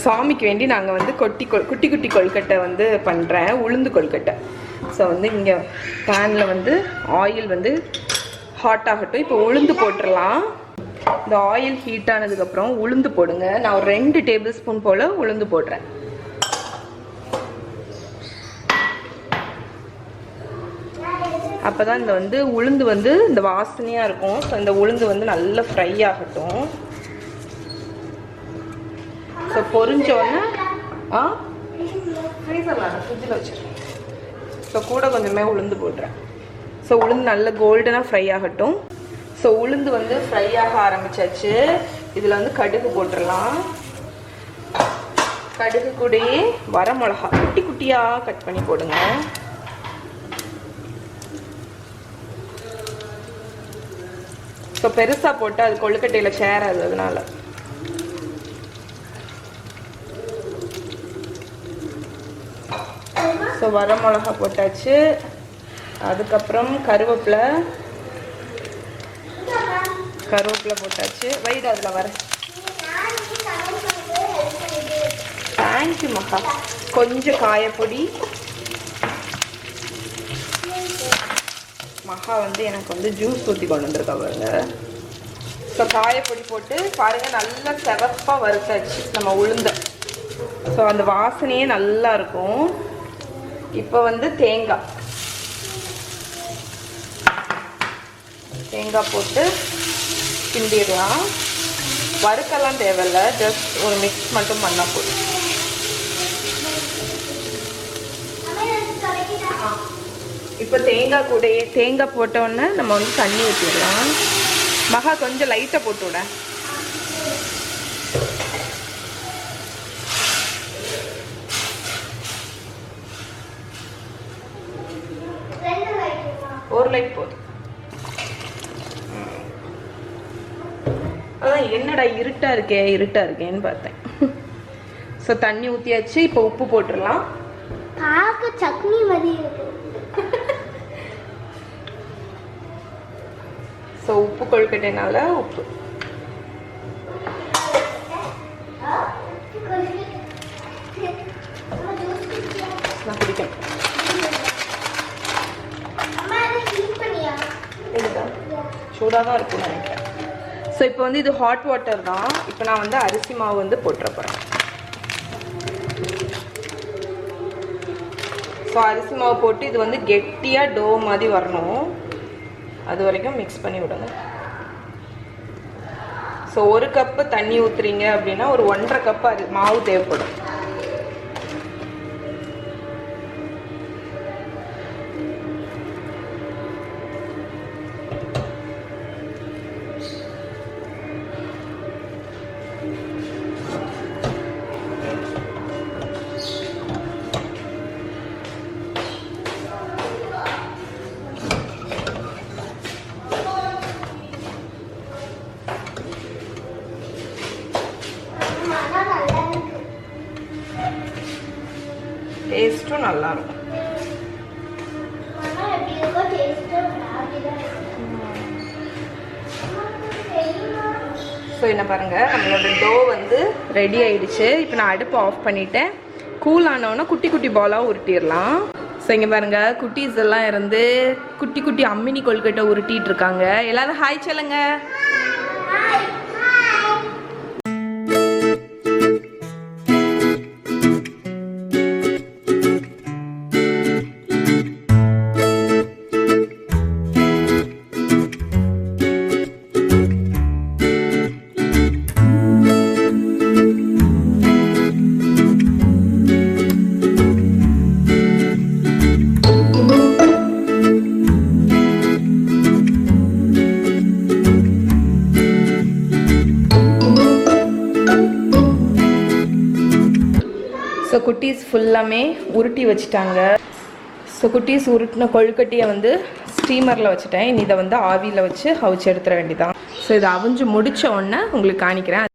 சாமிக்கு வேண்டி நாங்கள் வந்து குட்டி குட்டி கொழுக்கட்டை வந்து பண்ணுறேன், உளுந்து கொழுக்கட்டை. ஸோ வந்து இங்கே பேனில் வந்து ஆயில் வந்து ஹாட் ஆகட்டும். இப்போ உளுந்து போட்டுடலாம். இந்த ஆயில் ஹீட் ஆனதுக்கப்புறம் உளுந்து போடுங்க. நான் ஒரு 2 டேபிள் ஸ்பூன் போல் உளுந்து போடுறேன். அப்போ தான் இந்த வந்து உளுந்து வந்து இந்த வாசனையாக இருக்கும். ஸோ இந்த உளுந்து வந்து நல்லா ஃப்ரை ஆகட்டும். ஸோ பொரிஞ்சோடனே ஃப்ரீசரில் ஃப்ரிட்ஜில் வச்சுருக்கேன். ஸோ கூட கொஞ்சமே உளுந்து போடுறேன். ஸோ உளுந்து நல்ல கோல்டனாக ஃப்ரை ஆகட்டும். ஸோ உளுந்து வந்து ஃப்ரை ஆக ஆரம்பிச்சாச்சு. இதில் வந்து கடுகு போட்டுடலாம். கடுகு கூடயே வரமிளகா குட்டி குட்டியாக கட் பண்ணி போடுங்க. ஸோ பெருசாக போட்டு அது கொழுக்கட்டையில் சேராது, அதனால. ஸோ வரமிளகா போட்டாச்சு. அதுக்கப்புறம் கருவேப்பிலை போட்டாச்சு. வைடு அதில் வர. தேங்க்யூ மகா. கொஞ்சம் காயப்பொடி. மகா வந்து எனக்கு வந்து ஜூஸ் ஊற்றி கொண்டு வந்துருக்கா பாருங்க. ஸோ காயப்பொடி போட்டு பாருங்கள், நல்லா செவப்பாக வறுத்தாச்சு நம்ம உளுந்த. ஸோ அந்த வாசனையே நல்லா இருக்கும். இப்போ வந்து தேங்காய் போட்டு கிண்டிடலாம். வறுக்கலாம் தேவையில்லை, ஜஸ்ட் ஒரு மிக்ஸ் மட்டும் பண்ணால் போதும். இப்போ தேங்காய் போட்டோன்னே நம்ம வந்து தண்ணி ஊற்றிடலாம். மகா கொஞ்சம் லைட்டாக போட்டு விட. ஒரு லைட் போதும். அதான் என்னடா இருட்டாக இருக்கேன்னு பார்த்தேன். ஸோ தண்ணி ஊற்றியாச்சு. இப்போ உப்பு போட்டுடலாம். சட்னி மாதிரி இருக்கு. ஸோ உப்பு கொழுக்கட்டைனால உப்பு. நான் பிடிக்கும். சூடாக தான் இருக்கும்னு நினைக்கிறேன். ஸோ இப்போ வந்து இது ஹாட் வாட்டர் தான். இப்போ நான் வந்து அரிசி மாவு வந்து போட்டுற போகிறேன். ஸோ அரிசி மாவு போட்டு இது வந்து கெட்டியாக டோ மாதிரி வரணும். அது வரைக்கும் மிக்ஸ் பண்ணி விடுங்க. ஸோ 1 கப்பு தண்ணி ஊற்றுறீங்க அப்படின்னா ஒரு 1.5 கப்பு மாவு தேவைப்படும். டேஸ்ட்டும் நல்லா இருக்கும். ஸோ என்ன பாருங்கள், நம்மளோட டோ வந்து ரெடி ஆயிடுச்சு. இப்போ நான் அடுப்பு ஆஃப் பண்ணிட்டேன். கூல் ஆனோன்னா குட்டி குட்டி பாலாக உருட்டிடலாம். ஸோ இங்கே பாருங்கள், குட்டீஸ் எல்லாம் இருந்து குட்டி குட்டி அம்மினி கொழுக்கட்டை உருட்டிட்டு இருக்காங்க. எல்லாரும் ஹாய் சொல்லுங்க. ஸோ குட்டீஸ் ஃபுல்லாமே உருட்டி வச்சுட்டாங்க. ஸோ குட்டீஸ் உருட்டின கொழுக்கட்டையை வந்து ஸ்டீமரில் வச்சுட்டேன். இனி இதை வந்து ஆவியில் வச்சு அவிச்சு எடுத்துட வேண்டியதான். ஸோ இதை அவிஞ்சு முடித்த உடனே உங்களுக்கு காணிக்கிறேன்.